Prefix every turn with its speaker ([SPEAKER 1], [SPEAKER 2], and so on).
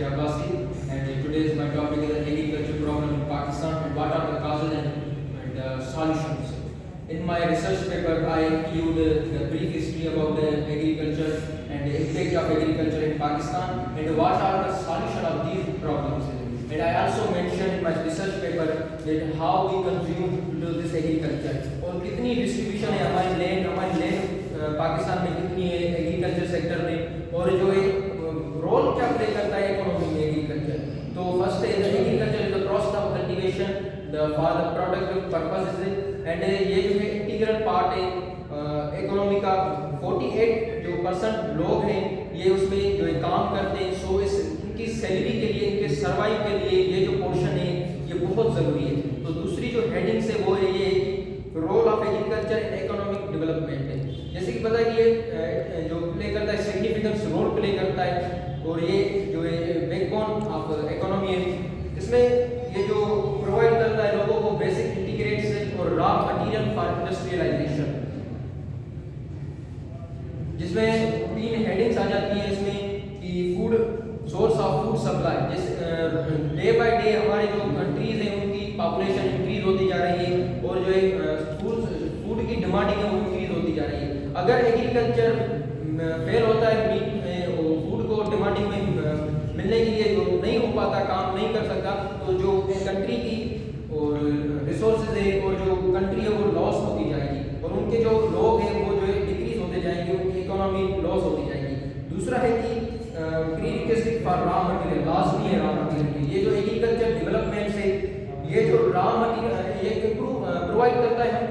[SPEAKER 1] Abbasi, and today's my topic is agriculture problem in Pakistan and what are the causes and solutions. In my research paper, I include the brief history about the agriculture and the impact of agriculture in Pakistan and what are the solution of these problems. And I also mentioned in my research paper that how we consume to this agriculture और कितनी distribution है हमारी land Pakistan में कितनी है agriculture sector में और जो एक रोल क्या प्ले करता है इकोनॉमी में एग्रीकल्चर. तो फर्स्ट है agriculture is the process of cultivation the for the productive purposes and ये जो है इंटीग्रल पार्ट है इकोनॉमी का. 48% लोग हैं ये उसमें जो है काम करते हैं. सो इस इनकी सैलरी के लिए इनके सर्वाइव के लिए ये जो पोर्शन है ये बहुत ज़रूरी है. तो दूसरी जो हेडिंग्स है वो है ये role of agriculture in economic development है. जैसे कि पता है कि ये जो प्ले करता है सिग्निफिकेंस रोल प्ले करता है और ये जो है बैकबोन ऑफ इकोनॉमी है. इसमें ये जो प्रोवाइड करता है लोगों को बेसिक इंटीग्रेट्स और रॉ मटेरियल फॉर इंडस्ट्रियलाइजेशन, जिसमें 3 हेडिंग्स आ जाती हैं इसमें कि food source of food supply. जिस डे बाय डे हमारे जो कंट्रीज हैं उनकी पॉपुलेशन इंक्रीज होती जा रही है और जो है फूड की डिमांडिंग है वो इंक्रीज होती जा रही है. अगर एग्रीकल्चर फेल होता है फूड को डिमांडिंग में मिलने के लिए जो नहीं हो पाता, काम नहीं कर सकता, तो जो कंट्री की और रिसोर्सेज है और जो कंट्री है वो लॉस होती जाएगी और उनके जो लोग हैं वो जो है डिक्रीज होते जाएंगे, उनकी इकोनॉमी लॉस होती जाएगी. दूसरा है कि प्रीरिक्विजिट फॉर रॉ मटेरियल, लाजमी है रॉ मटेरियल. ये जो एग्रीकल्चर डेवलपमेंट से ये जो रॉ मटेरियल ये प्रोवाइड करता है